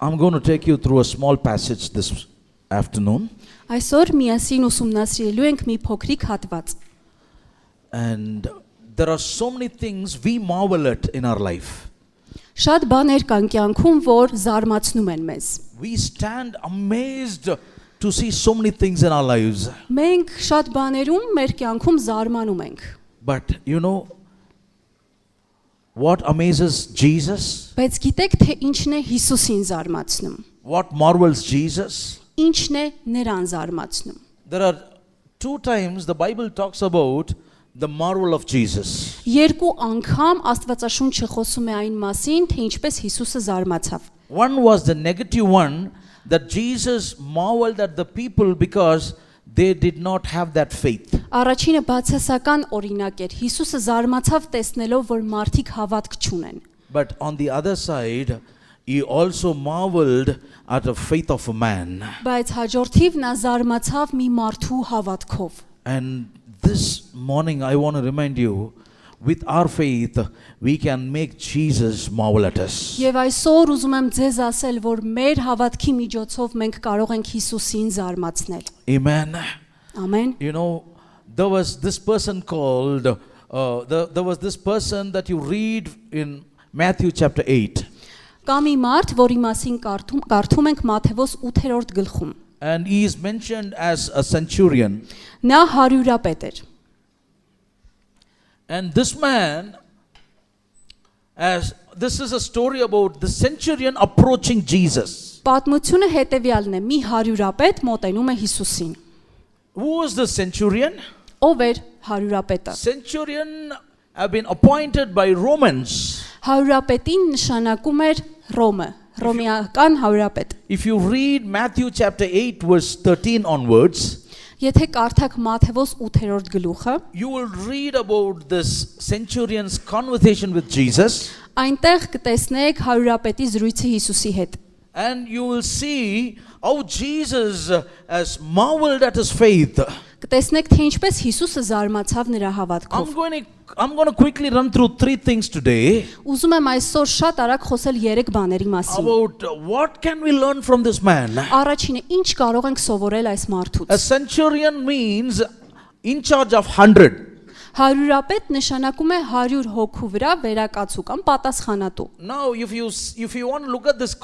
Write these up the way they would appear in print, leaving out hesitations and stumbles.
I'm going to take you through a small passage this afternoon. Այսօր միասին ուսումնասիրելու ենք մի փոքրիկ հատված։ And there are so many things we marvel at in our life. Շատ բաներ կան կյանքում, որ զարմացնում են մեզ։ We stand amazed to see so many things in our lives. Մենք շատ բաներում մեր կյանքում զարմանում ենք։ But you know what amazes Jesus? Բայց գիտեք, թե ինչն է Հիսուսին զարմացնում։ What marvels Jesus? Ինչն է նրան զարմացնում։ There are two times the Bible talks about the marvel of Jesus. Երկու անգամ Աստվածաշունչը խոսում է այն մասին, թե ինչպես Հիսուսը զարմացավ։ One was the negative one, that Jesus marveled at the people because they did not have that faith. Առաջինը բացասական օրինակ էր։ Հիսուսը զարմացավ տեսնելով, որ մարդիկ հավատք չունեն։ But on the other side, he also marveled at the faith of a man. Բայց հաջորդիվ նա զարմացավ մի մարդու հավատքով։ And this morning I want to remind you, with our faith, we can make Jesus marvel at us. Եվ այսօր ուզում եմ ձեզ ասել, որ մեր հավատքի միջոցով մենք կարող ենք Հիսուսին զարմացնել։ Amen. Ամեն։ You know, there was this person called, there was this person that you read in Matthew chapter 8. Կա մի մարդ, որի մասին կարդում ենք Մատթեոս 8-րդ գլխում։ And he is mentioned as a centurion. Նա հարյուրապետ էր։ And this man, this is a story about the centurion approaching Jesus. Պատմությունը հետևյալն է՝ մի հարյուրապետ մոտենում է Հիսուսին։ Who was the centurion? Ով էր հարյուրապետը։ Centurion have been appointed by Romans. Հարյուրապետին նշանակում էր Ռոմը, ռոմեական հարյուրապետ։ If you read Matthew chapter 8 verse 13 onwards, Եթե կարդաք Մատթեոս 8-րդ գլուխը, you will read about this centurion's conversation with Jesus. Այնտեղ կտեսնեք հարյուրապետի զրույցը Հիսուսի հետ։ And you will see how Jesus has marveled at his faith. Կտեսնեք, թե ինչպես Հիսուսը զարմացավ նրա հավատքով։ I'm going to quickly run through three things today. Ուզում եմ այսօր շատ արագ խոսել 3 բաների մասին։ About what can we learn from this man. Առաջինը, ինչ կարող ենք սովորել այս մարդուց։ A centurion means in charge of 100. Հարյուրապետ նշանակում է 100 հոգու վրա վերակացու կամ պատասխանատու։ Now if you want to look at this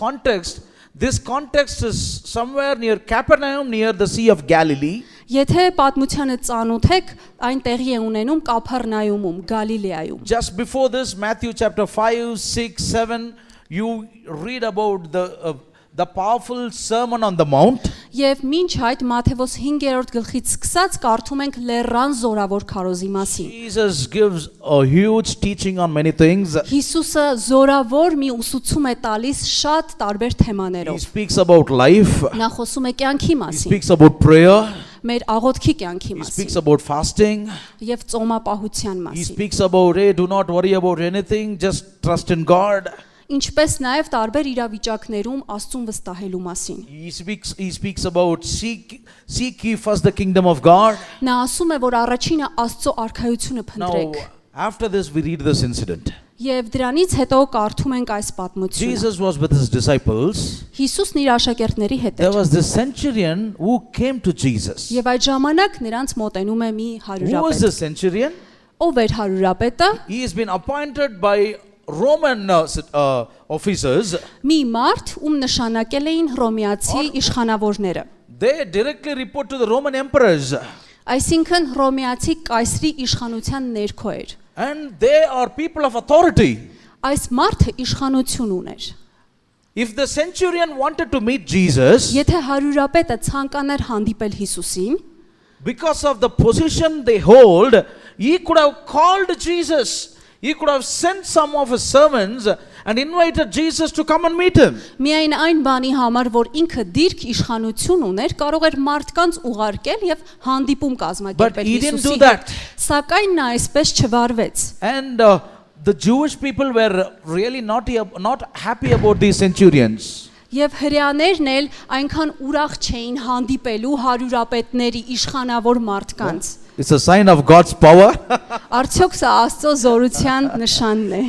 context is somewhere near Capernaum, near the Sea of Galilee. Եթե պատմությանը ծանոթ եք, այն տեղի է ունենում Կափառնայումում, Գալիլեայում։ Just before this, Matthew chapter 5, 6, 7, you read about the powerful Sermon on the Mount. Եվ մինչ այդ Մատթեոս 5-րդ գլխից սկսած կարդում ենք լեռան զորավոր քարոզի մասին։ Jesus gives a huge teaching on many things. Հիսուսը զորավոր մի ուսուցում է տալիս շատ տարբեր He թեմաներով։ speaks about life. Նա խոսում է կյանքի He մասին, speaks about prayer. մեր աղոթքի կյանքի He speaks մասին about fasting. եւ ծոմապահության He մասին։ speaks about, hey, do not worry about anything, just trust in God. Ինչպես նաև տարբեր իրավիճակներում Աստծուն վստահելու մասին։ He speaks about seek ye first the kingdom of God. Նա ասում է, որ առաջինը Աստծո արքայությունը Now, փնտրեք։ after this, we read this incident. Եվ դրանից հետո կարդում ենք այս պատմությունը։ Jesus was with his disciples. Հիսուսն իր աշակերտների հետ There էր։ was this centurion who came to Jesus. Եվ այդ ժամանակ նրանց մոտենում է մի Who was հարյուրապետ։ the centurion? Ով էր հարյուրապետը։ He has been appointed by Roman officers. Մի մարդ, ում նշանակել էին հռոմեացի իշխանավորները։ They directly report to the Roman emperors. Այսինքն հռոմեացի կայսրի իշխանության ներքո էր։ And they are people of authority. Այս մարդը իշխանություն ուներ։ If the centurion wanted to meet Jesus, Եթե հարյուրապետը ցանկանար հանդիպել Հիսուսին, because of the position they hold, he could have called Jesus. He could have sent some of his servants and invited Jesus to come and meet him. միայն այն բանի համար, որ ինքը դիրք իշխանություն ուներ, կարող էր մարդկանց ուղարկել եւ հանդիպում But կազմակերպել he didn't do Հիսուսի that. հետ։ Սակայն նա այսպես չվարվեց։ And the Jewish people were really not happy about these centurions. Եվ հրեաներն էլ այնքան ուրախ չէին հանդիպելու հարյուրապետների իշխանավոր մարդկանց։ It's a sign of God's power. Արդյոք սա Աստծո զորության նշանն է։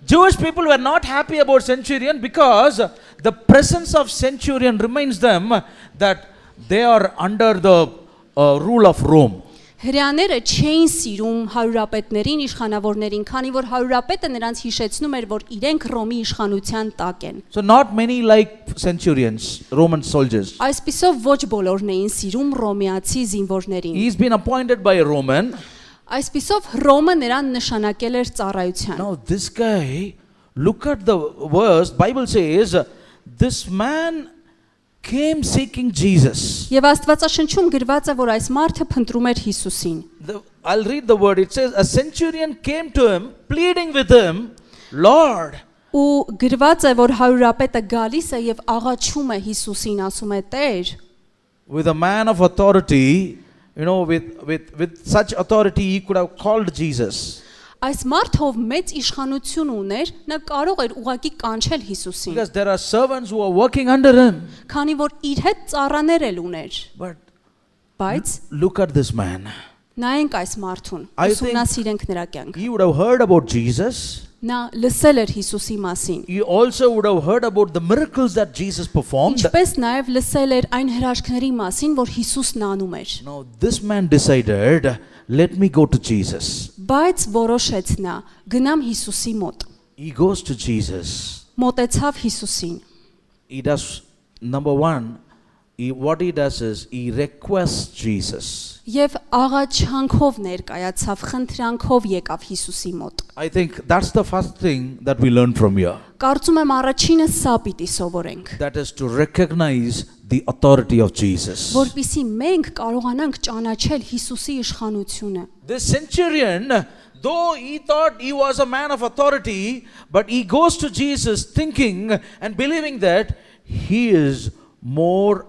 Jewish people were not happy about centurion because the presence of centurion reminds them that they are under the rule of Rome. Հրեաները չէին սիրում հարուրապետներին, իշխանավորներին, քանի որ հարուրապետը նրանց հիշեցնում էր, որ իրենք Ռոմի իշխանության տակ են։ So not many like centurions, Roman soldiers. Այսպիսով ոչ բոլորն էին սիրում ռոմեացի զինվորներին։ He's been appointed by a Roman. Այսպիսով Ռոմը նրան նշանակել էր ծառայության։ Now this guy, look at the verse, Bible says, this man came seeking Jesus. Եվ Աստվածաշնչում գրված է, որ այս մարդը փնտրում էր Հիսուսին։ I'll read the word. It says, a centurion came to him, pleading with him, Lord. Ու գրված է, որ հարուրապետը գալիս է եւ աղաչում է Հիսուսին, ասում է. Տեր, With a man of authority, with such authority, he could have called Jesus. այս մարդով մեծ իշխանություն ուներ, նա կարող էր ուղակի կանչել Հիսուսին։ Because there are servants who are working under him. Քանի որ իր հետ ծառաներ էլ ուներ։ But Բայց look at this man. նայենք այս մարդուն, I think- ուսումնասիրենք նրա կյանքը։ He would have heard about Jesus. Նա լսել էր Հիսուսի մասին։ He also would have heard about the miracles that Jesus performed. Ինչպես նաև լսել էր այն հրաշքների մասին, որ Հիսուսն անում էր։ Now this man decided, let me go to Jesus. Բայց որոշեց նա, գնամ Հիսուսի մոտ։ He goes to Jesus. Մոտեցավ Հիսուսին։ He does, number one, what he does is he requests Jesus. Եվ աղաչանքով ներկայացավ, խնդրանքով եկավ Հիսուսի մոտ։ I think that's the first thing that we learn from here. Կարծում եմ առաջինը սա պիտի սովորենք, That is to recognize the authority of Jesus. որպիսի մենք կարողանանք ճանաչել Հիսուսի իշխանությունը։ This centurion, though he thought he was a man of authority, but he goes to Jesus thinking and believing that he is more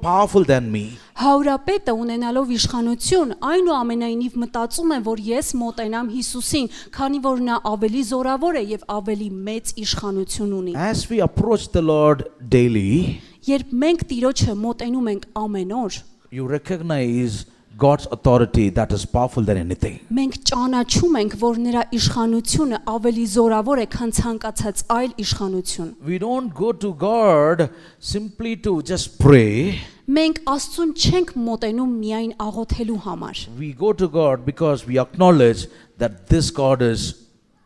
powerful than me. Հարուրապետը ունենալով իշխանություն, այնուամենայնիվ մտածում է, որ ես մոտենամ Հիսուսին, քանի որ նա ավելի զորավոր է եւ ավելի մեծ իշխանություն ունի։ As we approach the Lord daily, Երբ մենք Տիրոջը մոտենում ենք ամեն օր, you recognize God's authority that is powerful than anything. մենք ճանաչում ենք, որ նրա իշխանությունը ավելի զորավոր է, քան ցանկացած այլ իշխանություն։ We don't go to God simply to just pray. Մենք Աստծուն չենք մոտենում միայն աղոթելու համար։ We go to God because we acknowledge that this God is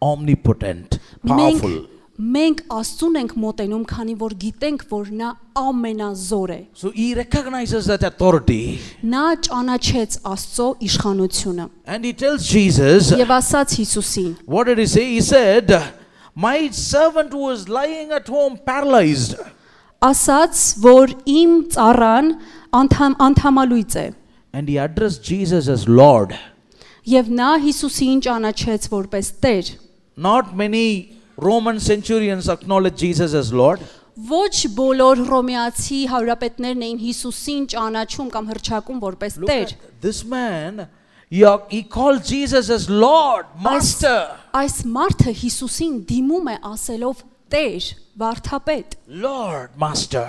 omnipotent, powerful. Մենք Աստծուն ենք մոտենում, քանի որ գիտենք, որ նա ամենազոր է։ So he recognizes that authority Նա ճանաչեց Աստծո իշխանությունը։ and he tells Jesus, Եվ ասաց Հիսուսին. what did he say? He said, my servant who is lying at home paralyzed. Ասաց, որ իմ ծառան անդամալույծ է։ And he addressed Jesus as Lord. Եվ նա Հիսուսին ճանաչեց որպես Տեր։ Not many Roman centurions acknowledge Jesus as Lord. Ոչ բոլոր ռոմեացի հարուրապետներն էին Հիսուսին ճանաչում կամ հռչակում որպես Look Տեր։ at this man. He called Jesus as Lord, Master. Այս մարդը Հիսուսին դիմում է ասելով Տեր, վարդապետ, Lord, Master.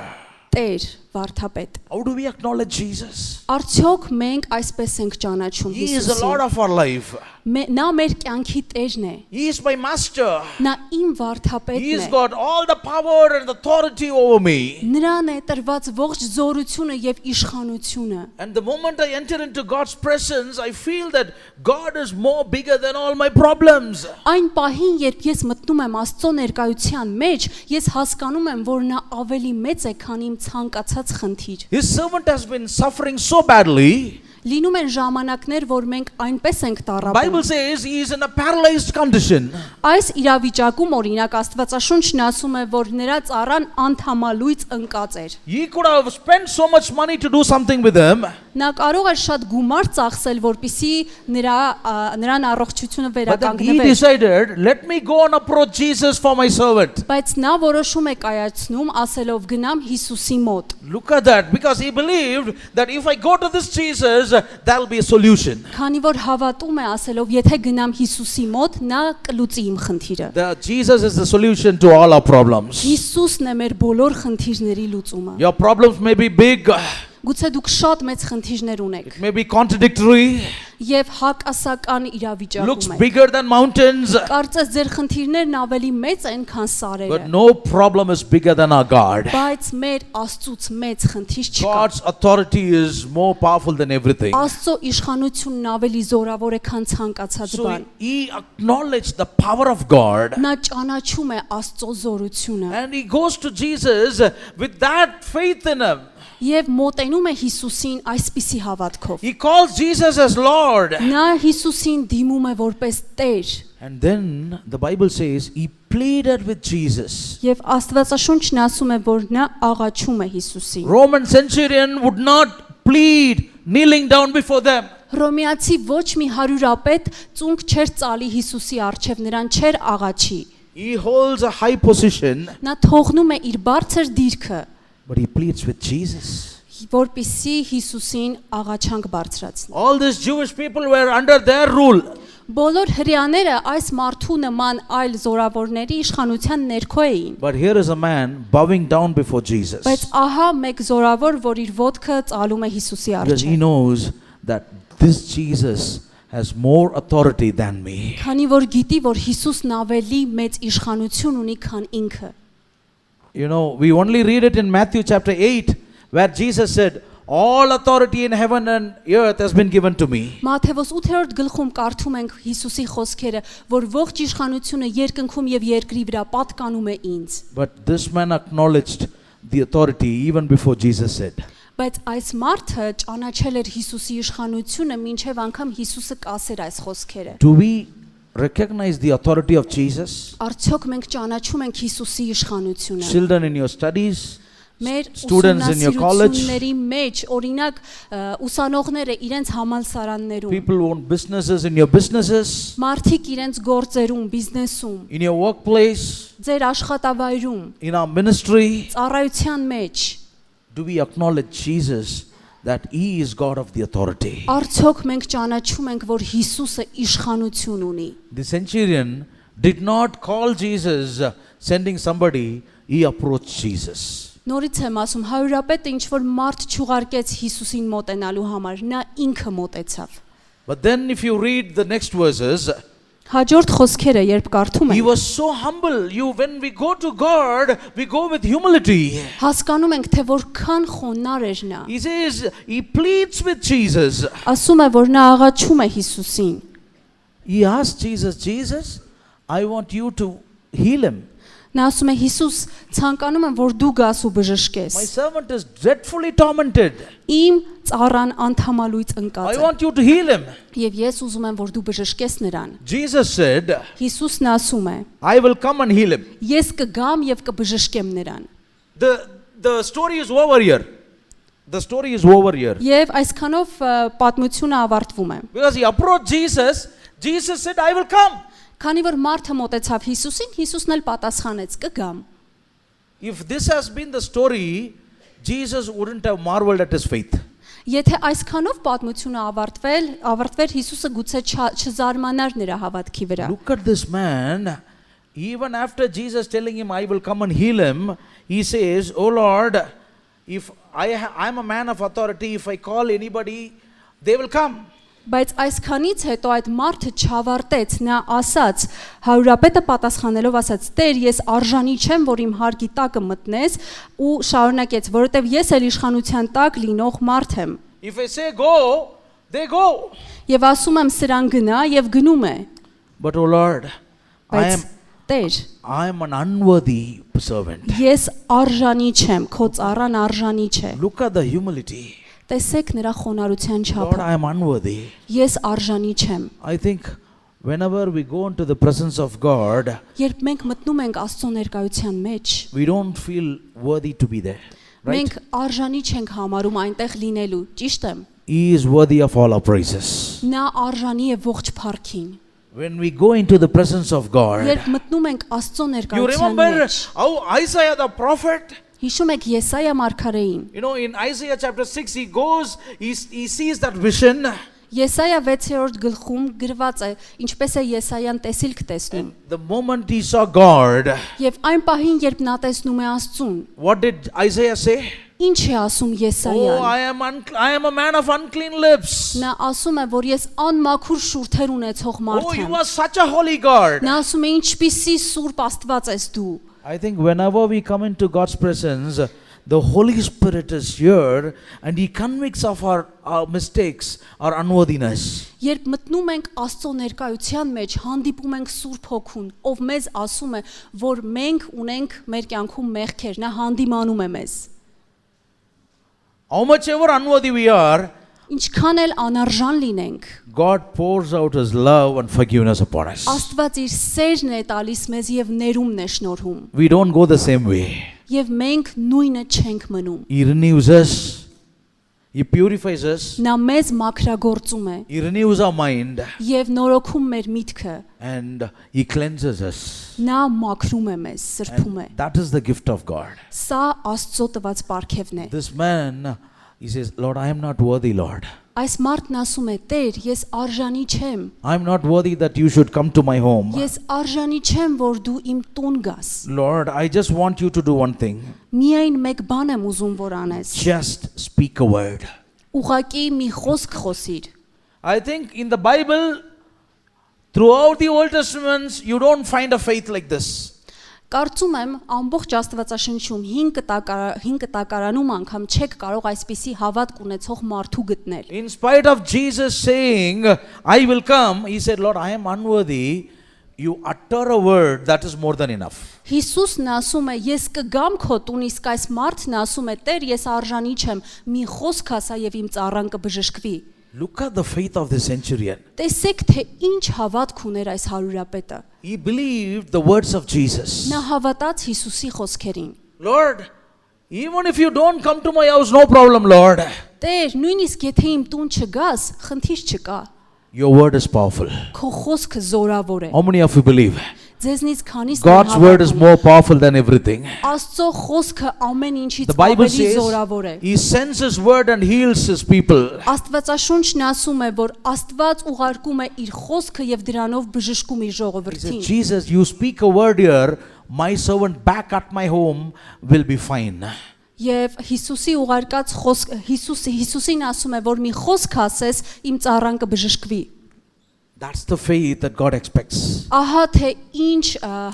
Տեր, վարդապետ։ How do we acknowledge Jesus? Արդյոք մենք այսպես ենք ճանաչում He is the Lord Հիսուսին։ of our life. Նա մեր կյանքի Տերն է։ He is my Master. Նա իմ He վարդապետն has է։ got all the power and authority over me. Նրան է տրված ողջ զորությունը եւ իշխանությունը։ And the moment I enter into God's presence, I feel that God is more bigger than all my problems. Այն պահին, երբ ես մտնում եմ Աստծո ներկայության մեջ, ես հասկանում եմ, որ նա ավելի մեծ է, քան իմ ցանկացած խնդիր։ His servant has been suffering so badly. Լինում են ժամանակներ, որ մենք այնպես ենք Bible տառապում։ says he is in a paralyzed condition. Այս իրավիճակում օրինակ Աստվածաշունչն ասում է, որ նրա ծառան անդամալույծ ընկած էր։ He could have spent so much money to do something with him. Նա կարող էր շատ գումար ծախսել, որպիսի նրան առողջությունը But then he վերականգնվեր։ decided, let me go and approach Jesus for my servant. Բայց նա որոշում է կայացնում, ասելով գնամ Հիսուսի մոտ։ Look at that, because he believed that if I go to this Jesus, there will be a solution. Քանի որ հավատում է ասելով, եթե գնամ Հիսուսի մոտ, նա կլուծի իմ խնդիրը։ Jesus is the solution to all our problems. Հիսուսն է մեր բոլոր խնդիրների լուծումը։ Your problems may be big, Գուցե դուք շատ մեծ խնդիրներ ունեք։ it may be contradictory, եւ հակասական looks իրավիճակում եք։ bigger than mountains, Կարծես ձեր խնդիրներն ավելի մեծ են, քան սարերը, but no problem is bigger than our God. բայց մեր Աստծուց մեծ խնդիր չկա։ God's authority is more powerful than everything. Աստծո իշխանությունն ավելի զորավոր է, քան ցանկացած So բան։ he acknowledged the power of God, Նա ճանաչում է Աստծո զորությունը and he goes to Jesus with that faith in him. եւ մոտենում է Հիսուսին այսպիսի հավատքով։ He calls Jesus as Lord. Նա Հիսուսին դիմում է որպես Տեր And then the Bible says he pleaded with Jesus. եւ Աստվածաշունչն ասում է, որ նա աղաչում է Հիսուսին։ Roman centurion would not plead kneeling down before them. Հռոմեացի ոչ մի հարյուրապետ ծունկ չէր ծալի Հիսուսի առջև, նրան չէր աղաչի։ He holds a high position, Նա թողնում է իր բարձր դիրքը, but he pleads with Jesus. որպիսի Հիսուսին աղաչանք բարձրացնի։ All these Jewish people were under their rule. Բոլոր հрьяաները այս մարդու նման այլ զորավորների իշխանության ներքո էին։ But here is a man bowing down before Jesus. Բայց ահա մեկ զորավոր, որ իր ոտքը ծալում է Հիսուսի Because he առջև։ knows that this Jesus has more authority than me. Քանի որ գիտի, որ Հիսուսն ավելի մեծ իշխանություն ունի, քան ինքը։ You know, we only read it in Matthew chapter 8, where Jesus said, all authority in heaven and earth has been given to me. Մատթեոս 8-րդ գլխում կարդում ենք Հիսուսի խոսքերը, որ ողջ իշխանությունը երկնքում եւ երկրի վրա պատկանում է ինձ։ But this man acknowledged the authority even before Jesus said. Բայց այս մարդը ճանաչել էր Հիսուսի իշխանությունը, մինչև անգամ Հիսուսը կասեր այս խոսքերը։ Do we recognize the authority of Jesus? Արդյոք մենք ճանաչում ենք Հիսուսի իշխանությունը։ Children in your studies, Մեր students in your college, ուսումնասիրությունների մեջ, օրինակ ուսանողները իրենց համալսարաններում, people who own businesses in your businesses, մարդիկ իրենց գործերում, բիզնեսում, in your workplace, ձեր աշխատավայրում, in our ministry, ծառայության մեջ, do we acknowledge Jesus that he is God of the authority? արդյոք մենք ճանաչում ենք, որ Հիսուսը իշխանություն ունի։ The centurion did not call Jesus sending somebody, he approached Jesus. Նորից եմ ասում, հարյուրապետը ինչ որ մարդ չուղարկեց Հիսուսին մոտենալու համար, նա ինքը մոտեցավ։ But then if you read the next verses, Հաջորդ խոսքերը երբ կարդում he ենք, was so humble. When we go to God, we go with humility. հասկանում ենք, թե որքան խոնարհ էր նա։ He says, he pleads with Jesus. Ասում է, որ նա աղաչում է Հիսուսին։ He asked Jesus, Jesus, I want you to heal him. Նա ասում է, Հիսուս, ցանկանում եմ, որ դու գաս ու բժշկես։ My servant is dreadfully tormented. Իմ ծառան անդամալույց I ընկած է։ want you to heal him. Եվ ես ուզում եմ, որ դու բժշկես նրան։ Jesus said, Հիսուսն ասում է. I will come and heal him. Ես կգամ եւ կբժշկեմ նրան։ The story is over here. The story is over here. Եվ այսքանով պատմությունը ավարտվում է։ Because he approached Jesus, Jesus said, I will come. Քանի որ մարդը մոտեցավ Հիսուսին, Հիսուսն էլ պատասխանեց. կգամ։ If this has been the story, Jesus wouldn't have marveled at his faith. Եթե այսքանով պատմությունը ավարտվեր Հիսուսը գուցե չզարմանար նրա հավատքի վրա։ Look at this man. Even after Jesus telling him, I will come and heal him, he says, Oh Lord, if I'm a man of authority, if I call anybody, they will come. Բայց այսքանից հետո այդ մարդը չավարտեց, նա ասաց, հարյուրապետը պատասխանելով ասաց. Տեր, ես արժանի չեմ, որ իմ հարկի տակը մտնես, ու շարունակեց, որովհետև ես էլ իշխանության տակ լինող մարդ եմ։ If I say go, they go. Եվ ասում եմ սրան գնա եւ գնում է։ But oh Lord, Բայց Տեր, I am an unworthy servant. ես արժանի չեմ, քո ծառան արժանի չէ։ Look at the humility. Տեսեք նրա խոնարհության Lord, չափը։ I am unworthy. Ես արժանի չեմ։ I think whenever we go into the presence of God, Երբ մենք մտնում ենք Աստծո ներկայության մեջ, we don't feel worthy to be there. Right? մենք արժանի չենք համարում այնտեղ լինելու, ճիշտ եմ։ He is worthy of all our praises. Նա արժանի է ողջ փառքին։ When we go into the presence of God, Երբ մտնում ենք Աստծո you ներկայության remember մեջ, how Isaiah the prophet, հիշում եք Եսայա մարգարեին։ in Isaiah chapter 6, he goes, he sees that vision. Եսայա 6-րդ գլխում գրված է, ինչպես է Եսայան տեսիլք տեսնում։ The moment he saw God, Եվ այն պահին, երբ նա տեսնում է Աստծուն, what did Isaiah say? ինչ է ասում Oh, Եսայան։ I am a man of unclean lips. Նա ասում է, որ ես անմաքուր շուրթեր ունեցող Oh, մարդ you եմ։ are such a holy God. Նա ասում է, ինչպիսի սուրբ Աստված ես դու։ I think whenever we come into God's presence, the Holy Spirit is here and He convicts of our mistakes, our unworthiness. Երբ մտնում ենք Աստծո ներկայության մեջ, հանդիպում ենք Սուրբ Հոգուն, ով մեզ ասում է, որ մենք ունենք մեր կյանքում մեղքեր, նա հանդիմանում է մեզ։ How much ever unworthy we are, Ինչքան էլ անարժան լինենք, God pours out His love and forgiveness upon us. Աստված իր սերն է տալիս մեզ եւ ներումն է շնորհում։ We don't go the same way. Եվ մենք նույնը չենք մնում։ He renews us. He purifies us. Նա մեզ մաքրագործում է He renews our mind եւ նորոգում մեր միտքը։ and He cleanses us. Նա մաքրում է մեզ, սրբում է։ And that is the gift of God. Սա Աստծո տված պարգևն է։ This man, he says, Lord, I am not worthy, Lord. Այս մարդն ասում է. Տեր, ես արժանի չեմ։ I am not worthy that you should come to my home. Ես արժանի չեմ, որ դու իմ տուն գաս։ Lord, I just want you to do one thing. Միայն մեկ բան եմ ուզում, որ անես։ Just speak a word. Ուղակի մի խոսք խոսիր։ I think in the Bible, throughout the Old Testament, you don't find a faith like this. Կարծում եմ ամբողջ Աստվածաշնչում 5 կտակարանում անգամ չեք կարող այսպիսի հավատք ունեցող մարդու գտնել։ In spite of Jesus saying, I will come, he said, Lord, I am unworthy. You utter a word, that is more than enough. Հիսուսն ասում է. Ես կգամ քո տուն, իսկ այս մարդն ասում է. Տեր, ես արժանի չեմ։ Մի խոսք ասա եւ իմ ծառան կբժշկվի։ Look at the faith of the centurion. Տեսեք, թե ինչ հավատք ուներ այս հարյուրապետը։ He believed the words of Jesus. Նա հավատաց Հիսուսի խոսքերին։ Lord, even if you don't come to my house, no problem, Lord. Տեր, նույնիսկ եթե իմ տուն չգաս, խնդիր չկա։ Your word is powerful. Քո խոսքը զորավոր է։ How many of you believe? Ձեզնից քանիսն God's word is more powerful than everything. Աստծո խոսքը ամեն ինչից The Bible ավելի says զորավոր է։ He sends His word and heals His people. Աստվածաշունչն ասում է, որ Աստված ուղարկում է իր խոսքը եւ դրանով բժշկում իր He said, ժողովրդին։ Jesus, you speak a word here, my servant back at my home will be fine. Եվ Հիսուսի ուղարկած խոսք Հիսուսին ասում է, որ մի խոսք ասես, իմ ծառան կբժշկվի։ That's the faith that God expects. Ահա թե ինչ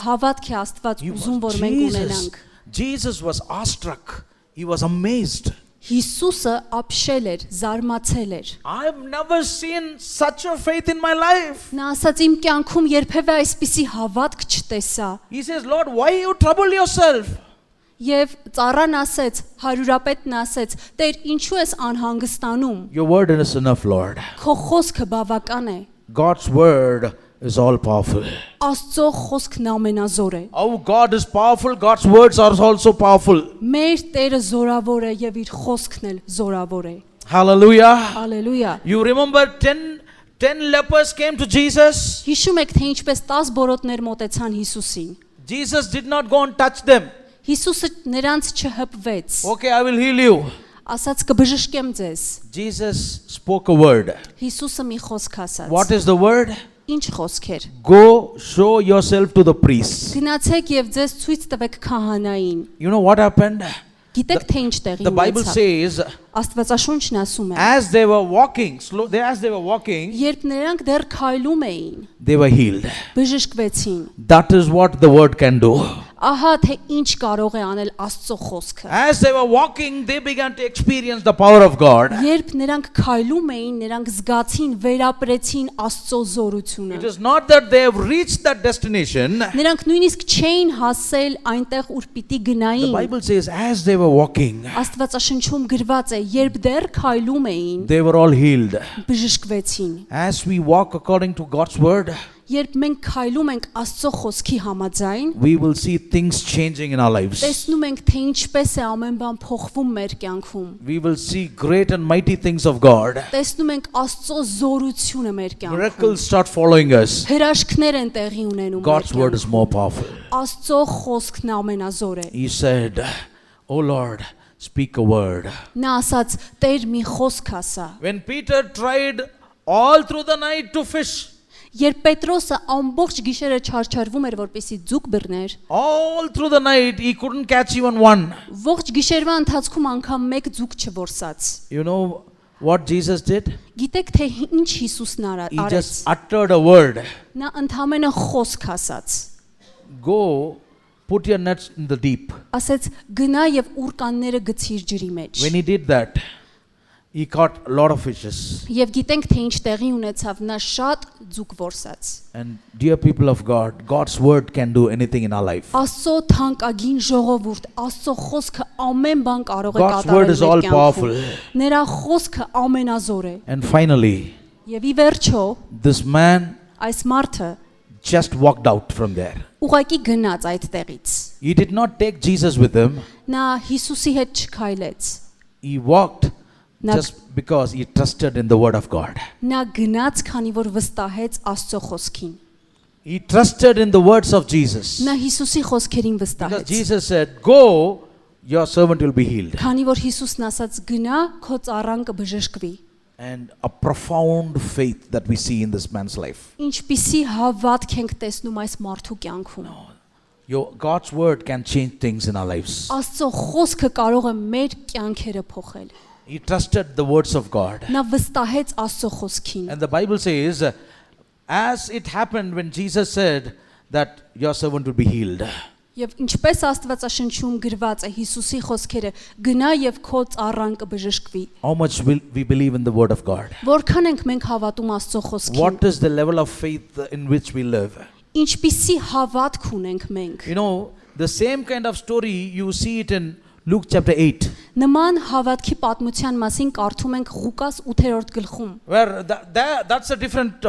հավատք է Աստված ուզում, որ մենք ունենանք։ Jesus was awestruck. He was amazed. Հիսուսը ապշել էր, զարմացել էր։ I've never seen such a faith in my life. Նա ասաց իմ կյանքում երբևէ այսպիսի հավատք չտեսա։ He says, Lord, why you trouble yourself? Եվ ծառան ասեց, հարյուրապետն ասեց. Տեր, ինչու ես անհանգստանում։ Your word is enough, Lord. Քո խոսքը բավական է։ God's word is all powerful. Աստծո խոսքն ամենազոր է։ Our God is powerful, God's words are also powerful. Մեր Տերը զորավոր է եւ իր խոսքն էլ զորավոր է։ Hallelujah. Հալելույա։ You remember 10 lepers came to Jesus. Հիշում եք, թե ինչպես 10 բորոտներ մոտեցան Հիսուսին։ Jesus did not go and touch them. Հիսուսը նրանց չհպվեց։ Okay, I will heal you. Ասաց կբժշկեմ ձեզ։ Jesus spoke a word. Հիսուսը մի խոսք ասաց։ What is the word? Ինչ խոսք էր։ Go show yourself to the priests. Gնացեք եւ ձեզ ցույց տվեք քահանային։ You know what happened? Գիտեք թե ինչ տեղի The Bible ունեցավ։ says, Աստվածաշունչն ասում է, as they were walking, երբ նրանք դեռ քայլում էին, they were healed. բժշկվեցին։ That is what the word can do. Ահա թե ինչ կարող է անել Աստծո խոսքը։ As they were walking, they began to experience the power of God. Երբ նրանք քայլում էին, նրանք զգացին, վերապրեցին Աստծո It զորությունը։ is not that they have reached that destination. Նրանք նույնիսկ չէին հասել այնտեղ, ուր պիտի The գնային։ Bible says, as they were walking, Աստվածաշնչում գրված է, երբ դեռ քայլում էին, they were all healed. բժշկվեցին։ As we walk according to God's word, Երբ մենք քայլում ենք Աստծո խոսքի համաձայն, we will see things changing in our lives. տեսնում ենք, թե ինչպես է ամեն բան փոխվում մեր կյանքում։ We will see great and mighty things of God. Տեսնում ենք Աստծո զորությունը մեր կյանքում։ Miracles start following us. Հրաշքներ են տեղի ունենում։ God's word is more powerful. Աստծո խոսքն ամենազոր է։ He said, Oh Lord, speak a word. Նա ասաց. Տեր մի խոսք ասա։ When Peter tried all through the night to fish. Երբ Պետրոսը ամբողջ գիշերը չարչարվում էր, որպեսի ձուկ բռներ, All through the night, he couldn't catch even one. ողջ գիշերվա ընթացքում անգամ մեկ ձուկ չորսաց։ You know what Jesus did? Գիտեք թե ինչ Հիսուսն He արեց։ just uttered a word. Նա ընդհանրապես խոսք ասաց։ Go, put your nets in the deep. Ասեց գնա եւ ուրկանները գցիր ջրի մեջ։ When he did that, he caught a lot of fishes. Եվ գիտենք թե ինչ տեղի ունեցավ, նա շատ ձուկ որսաց։ And dear people of God, God's word can do anything in our life. Աստծո թանկագին ժողովուրդ, Աստծո խոսքը ամեն բան կարող է God's word is all կատարել։ powerful. Նրա խոսքը ամենազոր է։ And finally, Եվ ի վերջո, this man այս մարդը just walked out from there. ուղակի գնաց այդ տեղից։ He did not take Jesus with him. Նա Հիսուսի հետ չքայլեց։ He walked Նա just because he trusted in the word of God. նա գնաց, քանի որ վստահեց Աստծո խոսքին։ He trusted in the words of Jesus. Նա Հիսուսի խոսքերին Because վստահեց։ Jesus said, go, your servant will be healed. Քանի որ Հիսուսն ասաց գնա, քո ծառան կբժշկվի։ And a profound faith that we see in this man's life. Ինչպիսի հավատք ենք տեսնում այս մարդու կյանքում։ God's word can change things in our lives. Աստծո խոսքը կարող է մեր կյանքերը փոխել։ He trusted the words of God. Նա վստահեց Աստծո խոսքին։ And the Bible says, as it happened when Jesus said that your servant will be healed. Եվ ինչպես Աստվածաշնչում գրված է Հիսուսի խոսքերը, գնա եւ քո ծառան կբժշկվի։ How much will we believe in the word of God? Որքան ենք մենք հավատում Աստծո խոսքին։ What is the level of faith in which we live? Ինչպիսի հավատք ունենք մենք։ You know, the same kind of story, you see it in Luke chapter 8. Նման հավատքի պատմության մասին կարդում ենք Ղուկաս 8-րդ գլխում։ Where that's a different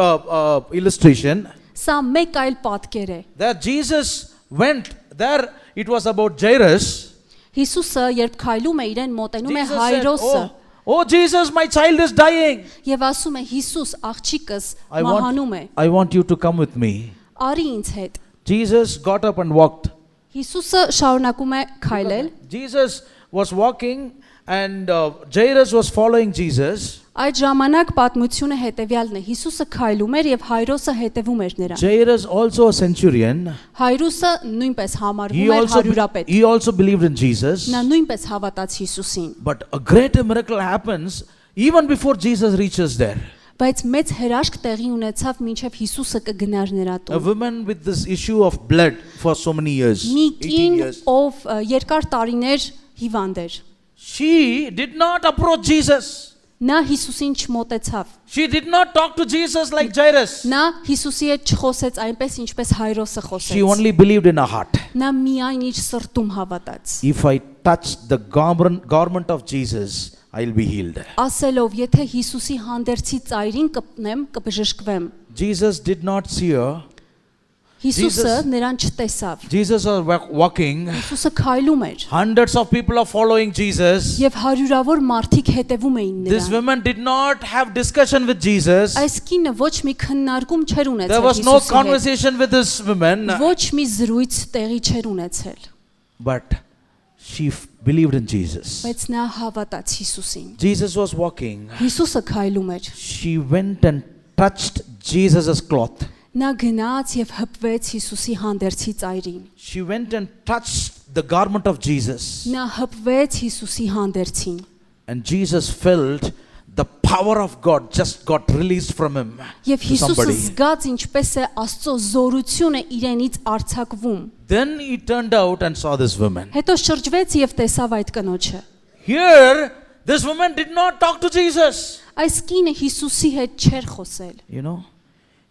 illustration. Սա մեկ այլ պատկեր է։ That Jesus went there, it was about Jairus. Հիսուսը երբ քայլում է իրեն մոտենում է Jesus said, Հայրոսը oh Jesus, my child is dying. եւ ասում է Հիսուս աղջիկս մահանում է։ I want you to come with me. Արի ինձ հետ։ Jesus got up and walked. Հիսուսը շարունակում է քայլել։ Jesus was walking and Jairus was following Jesus. Այդ ժամանակ պատմությունը հետեւյալն է. Հիսուսը քայլում էր եւ Հայրոսը հետևում էր նրան։ Jairus, also a centurion, Հայրոսը նույնպես համարվում էր հարյուրապետ։ he also believed in Jesus. Նա նույնպես հավատաց Հիսուսին։ But a great miracle happens even before Jesus reaches there. Բայց մեծ հրաշք տեղի ունեցավ մինչև Հիսուսը կգնար նրա A տուն։ woman with this issue of blood for so many years, Մի 18 կին, years. ով երկար տարիներ հիվանդ էր։ She did not approach Jesus. Նա Հիսուսին չմոտեցավ։ She did not talk to Jesus like Jairus. Նա Հիսուսի հետ չխոսեց այնպես ինչպես Հայրոսը She խոսեց։ only believed in her heart. Նա միայն իր սրտում հավատաց։ If I touch the garment of Jesus, I'll be healed. Ասելով, եթե Հիսուսի հանդերձի ծայրին կպնեմ, կբժշկվեմ։ Jesus did not see her. Հիսուսը նրան չտեսավ։ Jesus was walking. Հիսուսը քայլում էր։ Hundreds of people are following Jesus. Եվ հարյուրավոր մարդիկ հետևում էին This նրան։ woman did not have discussion with Jesus. Այս կինը ոչ մի քննարկում չէր There ունեցել was no Հիսուսի հետ։ conversation with this woman. Ոչ մի զրույց տեղի չէր ունեցել, But she believed in Jesus. բայց նա հավատաց Հիսուսին։ Jesus was walking. Հիսուսը քայլում էր։ She went and touched Jesus' cloth. Նա գնաց եւ հպվեց Հիսուսի հանդերձի ծայրին։ She went and touched the garment of Jesus. Նա հպվեց Հիսուսի հանդերձին։ And Jesus felt the power of God just got released from him. Եվ to Հիսուսը somebody. զգաց ինչպես է Աստծո զորությունը իրենից արձակվում։ Then he turned out and saw this woman. Հետո շրջվեց եւ տեսավ այդ կնոջը։ Here, this woman did not talk to Jesus. Այս կինը Հիսուսի հետ չէր խոսել։ You know,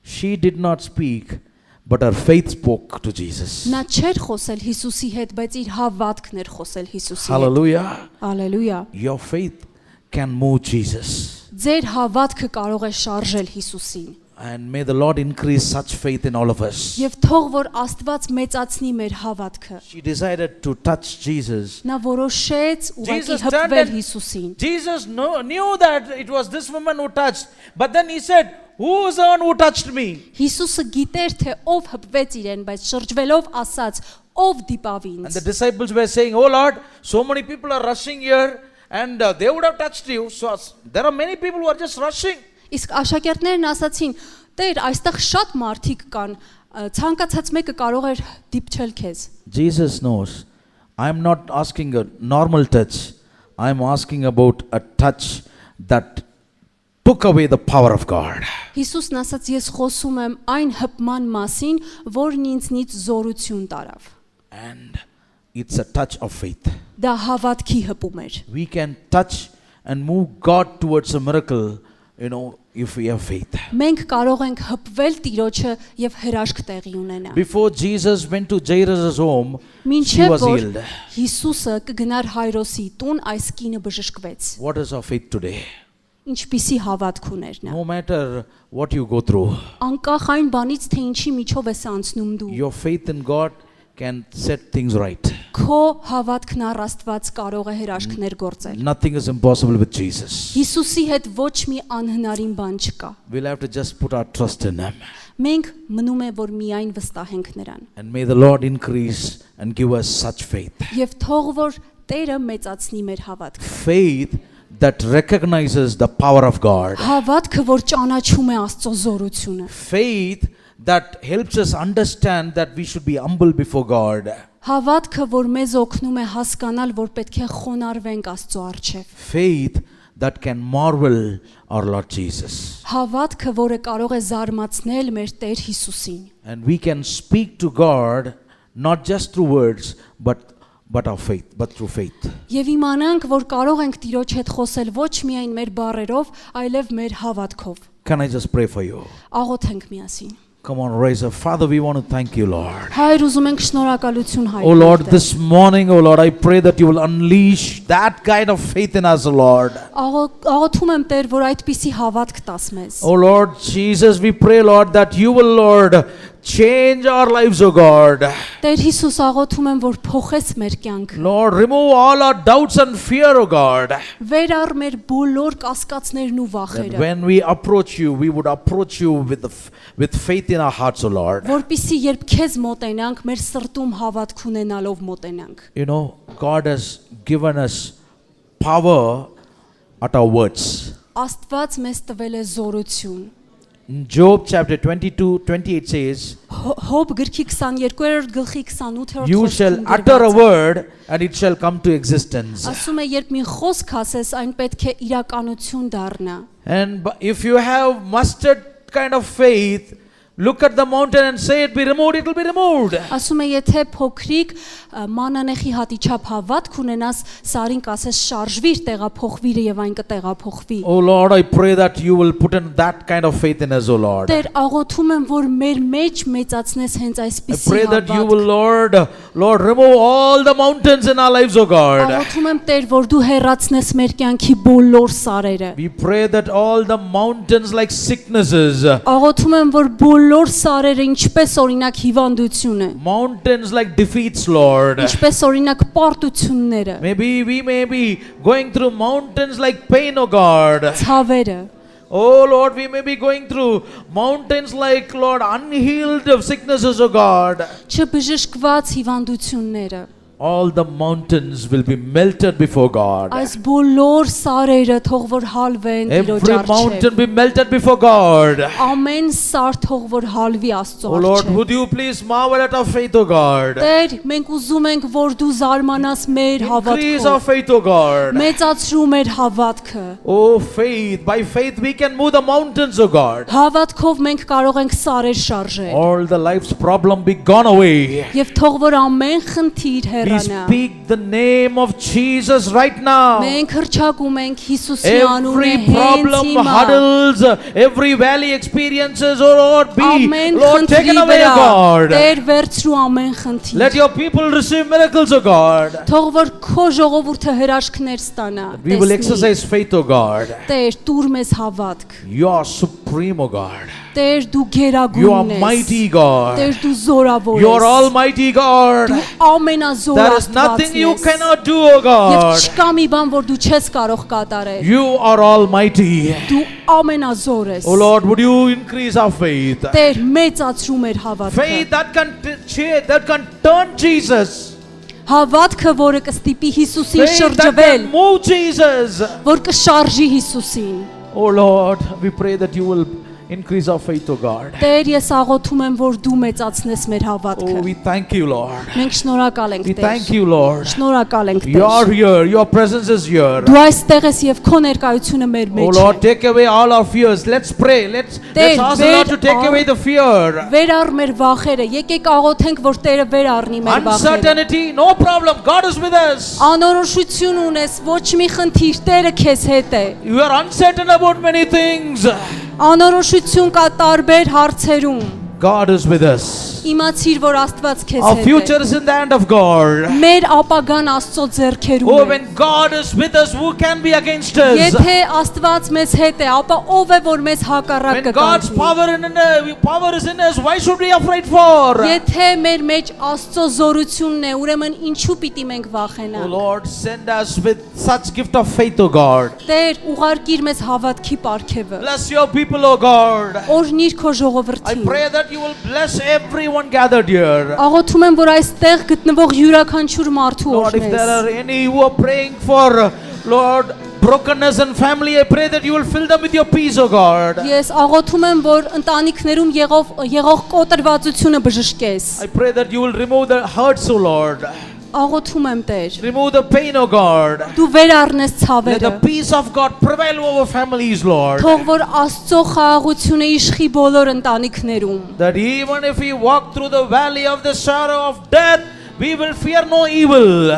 she did not speak, but her faith spoke to Jesus. Նա չէր խոսել Հիսուսի հետ, բայց իր հավատքն էր խոսել Հիսուսի հետ։ Hallelujah. Հալելույա։ Your faith can move Jesus. Ձեր հավատքը կարող է շարժել Հիսուսին։ And may the Lord increase such faith in all of us. Եվ թող որ Աստված մեծացնի մեր հավատքը։ She decided to touch Jesus. Նա որոշեց ուղղակի Jesus turned հպվել and- Հիսուսին։ Jesus knew that it was this woman who touched. But then he said, who is the one who touched me? Հիսուսը գիտեր թե ով հպվեց իրեն, բայց շրջվելով ասաց. Ով դիպավ And ինձ։ the disciples were saying, oh Lord, so many people are rushing here and they would have touched you. So there are many people who are just rushing. Իսկ աշակերտներն ասացին. «Տեր, այստեղ շատ մարդիկ կան, ցանկացած մեկը կարող էր դիպչել քեզ»։ Jesus knows. I'm not asking a normal touch. I'm asking about a touch that took away the power of God. Հիսուսն ասաց. «Ես խոսում եմ այն հպման մասին, որն ինձնից զորություն տարավ»։ And it's a touch of faith. Դա հավատքի հպում էր։ We can touch and move God towards a miracle, if we have faith. Մենք կարող ենք հպվել Տիրոջը եւ հրաշք տեղի ունենա։ Before Jesus went to Jairus' home, she Մինչև was որ healed. Հիսուսը կգնար Հայրոսի տուն, այս կինը բժշկվեց։ What is our faith today? Ինչպիսի հավատք ուներ նա։ No matter what you go through, Անկախ այն բանից, թե ինչի միջով ես անցնում դու, your faith in God can set things right. քո հավատքն առ Աստված կարող է հրաշքներ գործել։ Nothing is impossible with Jesus. Հիսուսի հետ ոչ մի անհնարին բան չկա։ We'll have to just put our trust in Him. Մենք մնում է որ միայն վստահենք նրան։ And may the Lord increase and give us such faith. Եվ թող որ Տերը մեծացնի մեր հավատքը։ Faith that recognizes the power of God. Հավատքը, որ ճանաչում է Աստծո զորությունը։ Faith that helps us understand that we should be humble before God. Հավատքը, որ մեզ օգնում է հասկանալ, որ պետք է խոնարհվենք Աստծո առջև։ Faith that can marvel our Lord Jesus. Հավատքը, որը կարող է զարմացնել մեր Տեր Հիսուսին։ And we can speak to God not just through words, but through faith. Եվ իմանանք, որ կարող ենք Տիրոջ հետ խոսել ոչ միայն մեր բառերով, այլև մեր հավատքով։ Can I just pray for you? Աղոթենք միասին։ Come on, raise up. Father, we want to thank you, Lord. Հայր, ուզում ենք շնորհակալություն Oh Lord, հայտնել։ this morning, oh Lord, I pray that you will unleash that kind of faith in us, Lord. Աղոթում եմ Տեր, որ այդպիսի հավատք տաս մեզ։ Oh Lord Jesus, we pray, Lord, that you will, Lord, change our lives, oh God. Տեր Հիսուս, աղոթում եմ, որ փոխես մեր կյանքը։ Lord, remove all our doubts and fear, oh God. Վեր առ մեր բոլոր կասկածներն ու That վախերը, when we approach you, we would approach you with faith in our hearts, oh Lord. որպիսի երբ քեզ մոտենանք, մեր սրտում հավատք ունենալով մոտենանք։ God has given us power at our words. Աստված մեզ տվել է զորություն։ In Job chapter 22:28 says, Հոբ գրքի 22-րդ գլխի 28-րդ you shall utter a word and it shall come to existence. ասում է, երբ մի խոսք ասես, այն պետք է իրականություն դառնա։ And if you have mustard kind of faith, look at the mountain and say it be removed, it will be removed. Ասում է, եթե փոքրիկ մանանեխի հատի չափ հավատք ունենաս, սարին կասես շարժվիր, տեղափոխվիր եւ այն կտեղափոխվի։ Oh Lord, I pray that you will put in that kind of faith in us, oh Lord. Տեր, աղոթում եմ, որ մեր մեջ մեծացնես հենց I այսպիսի pray that you will, հավատք։ Lord, remove all the mountains in our lives, oh God. Աղոթում եմ, Տեր, որ դու հեռացնես մեր կյանքի բոլոր սարերը։ We pray that all the mountains like sicknesses, Աղոթում եմ, որ բոլոր սարերը, ինչպես օրինակ հիվանդությունը, mountains like defeats, Lord. ինչպես օրինակ պարտությունները, Maybe we may be going through mountains like pain, oh God. ցավերը, Oh Lord, we may be going through mountains like, Lord, unhealed of sicknesses, oh God. չբժշկված հիվանդությունները, All the mountains will be melted before God. այս բոլոր սարերը թող որ հալվեն Տիրոջ Every mountain առջև։ be melted before God. Ամեն սար թող որ հալվի Աստծո Oh Lord, առջև։ would you please marvel at our faith, oh God. Տեր, մենք ուզում ենք, որ դու զարմանաս մեր Increase our հավատքով, faith, oh God. մեծացրու մեր հավատքը։ Oh faith, by faith we can move the mountains, oh God. Հավատքով մենք կարող ենք սարեր շարժել։ All the life's problem be gone away. Եվ թող որ ամեն խնդիր We հեռանա։ speak the name of Jesus right now. Մենք հրճակում ենք Հիսուսի անունը Every հենց problem, հիմա։ huddles, every valley experiences, oh Lord, be, Ամեն Lord, խնդրի taken away, վրա, oh God. Տեր վերցրու ամեն խնդիր։ Let your people receive miracles, oh God. Թող որ քո ժողովուրդը հրաշքներ ստանա։ We will տեսնի։ exercise faith, oh God. Տեր, տուր մեզ հավատք։ You are supreme, oh God. Տեր, դու You are գերագույն ես։ mighty God. Տեր, դու զորավոր You are ես։ almighty God. Դու ամենազոր There is nothing Աստվածն you ես։ cannot do, oh Եվ God. չկա մի բան, որ դու չես կարող կատարել։ You are almighty. Դու ամենազոր ես։ Oh Lord, would you increase our faith? Տեր, մեծացրու մեր հավատքը։ Faith that can change, that can turn Jesus. Հավատքը, որը կստիպի Հիսուսին Faith that շրջվել, can move Jesus. որ կշարժի Հիսուսին։ Oh Lord, we pray that you will increase our faith, O God. Տեր, ես աղոթում եմ, որ դու մեծացնես մեր Oh, հավատքը։ we thank you, Lord. Մենք շնորհակալ ենք, We Տեր։ thank you, Lord. Շնորհակալ ենք, You are Տեր։ here. Your presence is here. Դու այստեղ ես եւ քո ներկայությունը մեր Oh մեջ Lord, է։ take away all our fears. Let's pray. Let's ask the Lord to take away the fear. Վեր առ մեր վախերը։ Եկեք աղոթենք, որ Տերը վեր առնի մեր վախերը։ Uncertainty, no problem. God is with us. Անորոշություն ունես, ոչ մի խնդիր, Տերը քեզ հետ է։ You are uncertain about many things. Անորոշություն կա տարբեր հարցերում։ God is with us. Իմացիր, որ Աստված քեզ Our հետ future է։ is in the hand of God. Մեր ապագան Աստծո ձեռքերում Oh, է։ when God is with us, who can be against us? Եթե Աստված մեզ հետ է, ապա ով է որ մեզ հակառակ When God's կկանգնի։ power is in us, why should we be afraid for? Եթե մեր մեջ Աստծո զորությունն է, ուրեմն ինչու պիտի մենք Oh վախենանք։ Lord, send us with such gift of faith, O God. Տեր, ուղարկիր մեզ հավատքի պարգևը։ Bless your people, O God. Օրհնիր քո I ժողովրդին։ pray that you will bless everyone gathered here. Աղոթում եմ, որ այստեղ գտնվող յուրաքանչյուր մարդու Lord, if there օրհնես։ are any who are praying for, Lord, brokenness in family, I pray that you will fill them with your peace, O God. Ես աղոթում եմ, որ ընտանիքներում եղող կոտրվածությունը բժշկես։ I pray that you will remove the hurts, O Lord. Աղոթում եմ, Տեր, Remove the pain, O God. դու վեր առնես Let ցավերը։ the peace of God prevail over families, Lord. Թող որ Աստծո խաղաղությունը իշխի բոլոր ընտանիքներում։ That even if we walk through the valley of the shadow of death, we will fear no evil.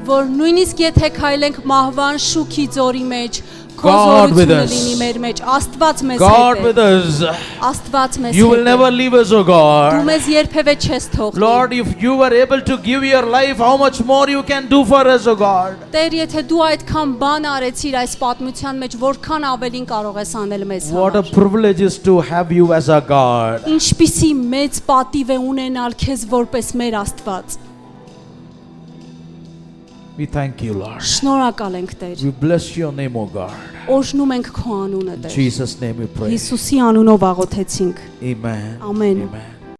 Որ նույնիսկ եթե քայլենք մահվան շուքի ձորի մեջ, քո God with զորությունը us. լինի մեր մեջ, Աստված մեզ God հետ with է։ us. Աստված մեզ You will հետ never է։ leave us, O Դու God. մեզ երբևէ չես թողնի։ Lord, if you were able to give your life, how much more you can do for us, O God. Տեր, եթե դու այդքան բան արեցիր այս պատմության մեջ, որքան ավելին կարող ես անել մեզ What a համար։ privilege is to have you as our God. Ինչպիսի մեծ պատիվ է ունենալ քեզ որպես մեր Աստված։ We thank you, Lord. Շնորհակալ ենք, Տեր։ We bless your name, O God. Օրհնում ենք քո անունը, In Տեր։ Jesus' name we pray. Հիսուսի անունով աղոթեցինք։ Amen. Amen. Amen.